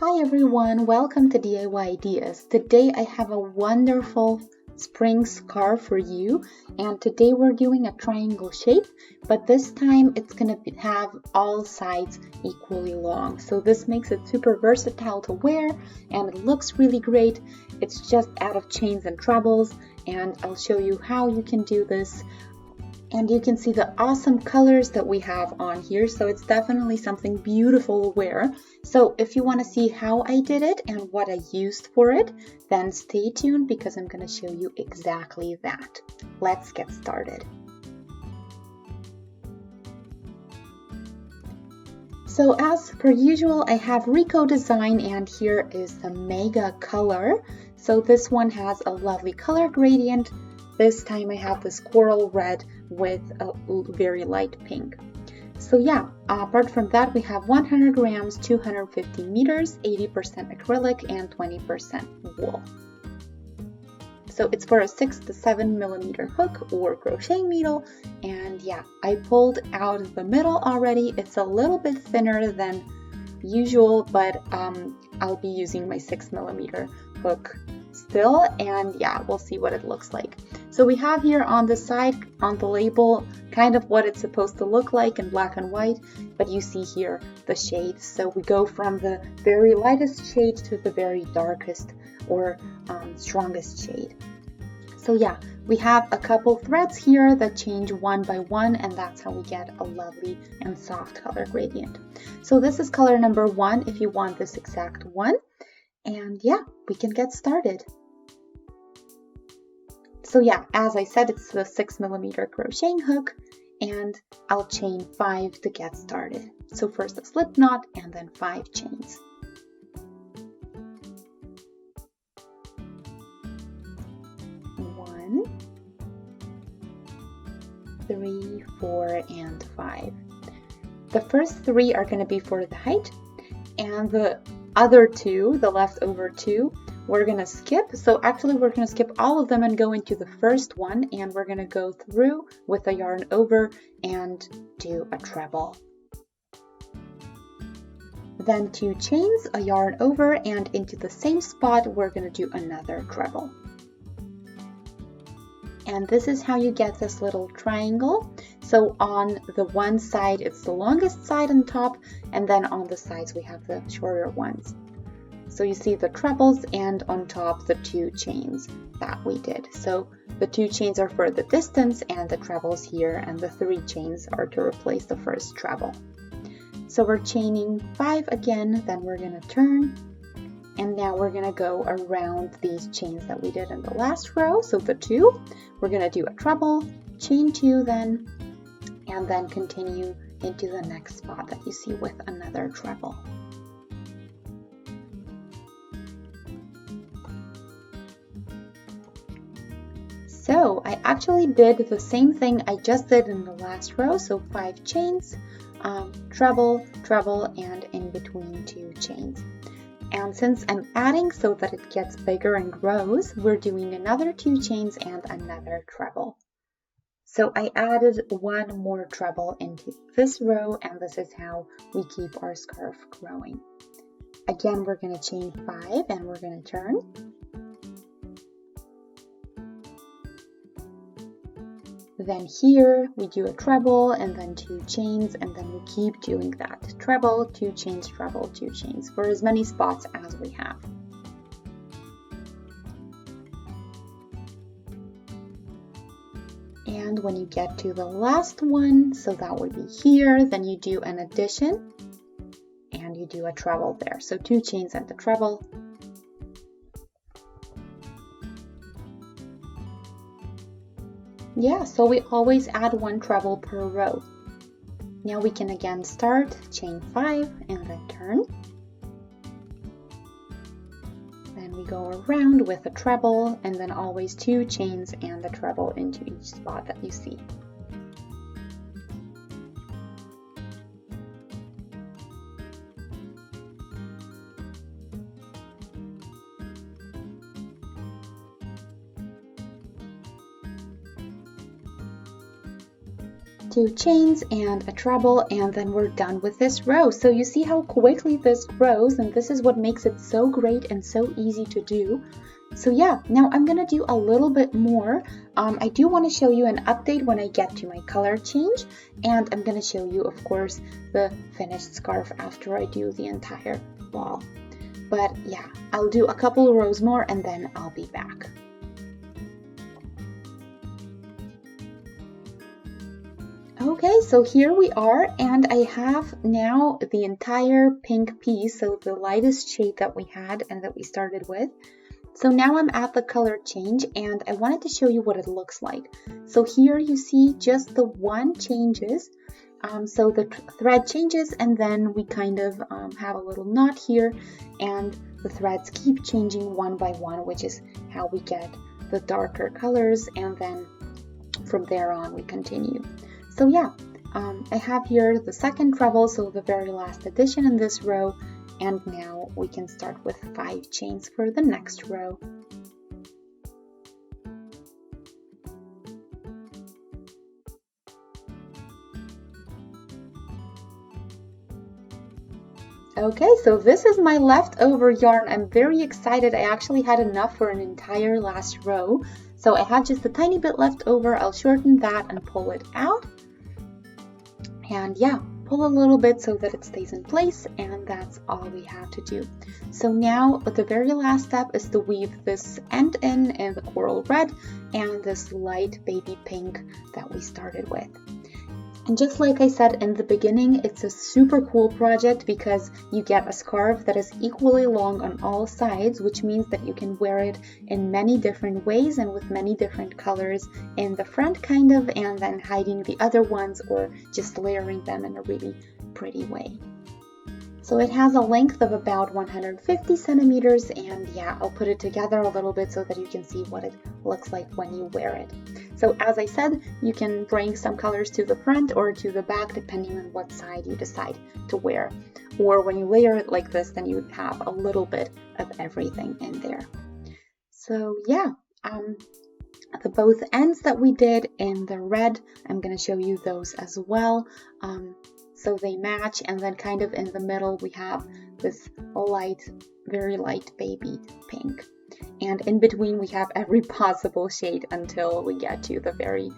Hi everyone, welcome to DIY Ideas. Today I have a wonderful spring scarf for you, and today we're doing a triangle shape, but this time it's going to have all sides equally long. So this makes it super versatile to wear and it looks really great. It's just out of chains and trebles, and I'll show you how you can do this. And you can see the awesome colors that we have on here, so it's definitely something beautiful to wear. So if you want to see how I did it and what I used for it, then stay tuned because I'm going to show you exactly that. Let's get started. So as per usual, I have Rico Design, and here is the Mega color. So this one has a lovely color gradient. This time I have this coral red with a very light pink. So yeah, apart from that, we have 100 grams, 250 meters, 80% acrylic, and 20% wool. So it's for a 6 to 7 millimeter hook or crochet needle. And yeah, I pulled out the middle already. It's a little bit thinner than usual, but I'll be using my 6 millimeter hook still, and yeah, we'll see what it looks like. So we have here on the side, on the label, kind of what it's supposed to look like in black and white, but you see here the shades. So we go from the very lightest shade to the very darkest or strongest shade. So yeah, we have a couple threads here that change one by one, and that's how we get a lovely and soft color gradient. So this is color number 1 if you want this exact one. And yeah, we can get started. So yeah, as I said, it's the 6 millimeter crocheting hook, and I'll chain 5 to get started. So first a slip knot and then 5 chains. 1, 3, 4, and 5. The first 3 are going to be for the height, and the other 2, the leftover 2, we're going to skip. So actually we're going to skip all of them and go into the first one, and we're going to go through with a yarn over and do a treble. Then 2 chains, a yarn over, and into the same spot we're going to do another treble. And this is how you get this little triangle. So on the one side, it's the longest side on top, and then on the sides we have the shorter ones. So you see the trebles, and on top the 2 chains that we did. So the 2 chains are for the distance, and the trebles here, and the 3 chains are to replace the first treble. So we're chaining 5 again, then we're going to turn, and now we're going to go around these chains that we did in the last row. So the 2, we're going to do a treble, chain 2 then, and then continue into the next spot that you see with another treble. So I actually did the same thing I just did in the last row. So 5 chains, treble, treble, and in between 2 chains. And since I'm adding so that it gets bigger and grows, we're doing another 2 chains and another treble. So I added 1 more treble into this row, and this is how we keep our scarf growing. Again, we're going to chain 5 and we're going to turn. Then here we do a treble and then 2 chains, and then we keep doing that. Treble, 2 chains, treble, 2 chains for as many spots as we have. And when you get to the last one, so that would be here, then you do an addition and you do a treble there. So 2 chains and the treble. Yeah, so we always add 1 treble per row. Now we can again start, chain 5 and then turn. Then we go around with a treble, and then always 2 chains and the treble into each spot that you see. 2 chains and a treble, and then we're done with this row. So you see how quickly this grows, and this is what makes it so great and so easy to do. So yeah, now I'm gonna do a little bit more. I do want to show you an update when I get to my color change, and I'm gonna show you, of course, the finished scarf after I do the entire ball. But yeah, I'll do a couple of rows more and then I'll be back. Okay, so here we are, and I have now the entire pink piece, so the lightest shade that we had and that we started with. So now I'm at the color change, and I wanted to show you what it looks like. So here you see just the one changes. So the thread changes, and then we kind of have a little knot here, and the threads keep changing one by one, which is how we get the darker colors, and then from there on we continue. So yeah, I have here the second treble, so the very last addition in this row, and now we can start with 5 chains for the next row. Okay, so this is my leftover yarn. I'm very excited. I actually had enough for an entire last row. So I have just a tiny bit left over. I'll shorten that and pull it out. And yeah, pull a little bit so that it stays in place, and that's all we have to do. So now the very last step is to weave this end in the coral red and this light baby pink that we started with. And just like I said in the beginning, it's a super cool project because you get a scarf that is equally long on all sides, which means that you can wear it in many different ways and with many different colors in the front kind of, and then hiding the other ones or just layering them in a really pretty way. So it has a length of about 150 centimeters, and yeah, I'll put it together a little bit so that you can see what it looks like when you wear it. So as I said, you can bring some colors to the front or to the back depending on what side you decide to wear. Or when you layer it like this, then you have a little bit of everything in there. So yeah, the both ends that we did in the red, I'm going to show you those as well. So they match, and then kind of in the middle we have this light, very light baby pink. And in between we have every possible shade until we get to the very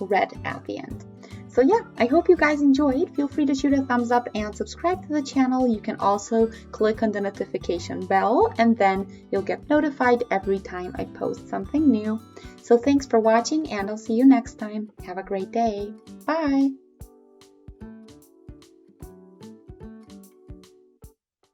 red at the end. So yeah, I hope you guys enjoyed. Feel free to shoot a thumbs up and subscribe to the channel. You can also click on the notification bell, and then you'll get notified every time I post something new. So thanks for watching, and I'll see you next time. Have a great day. Bye!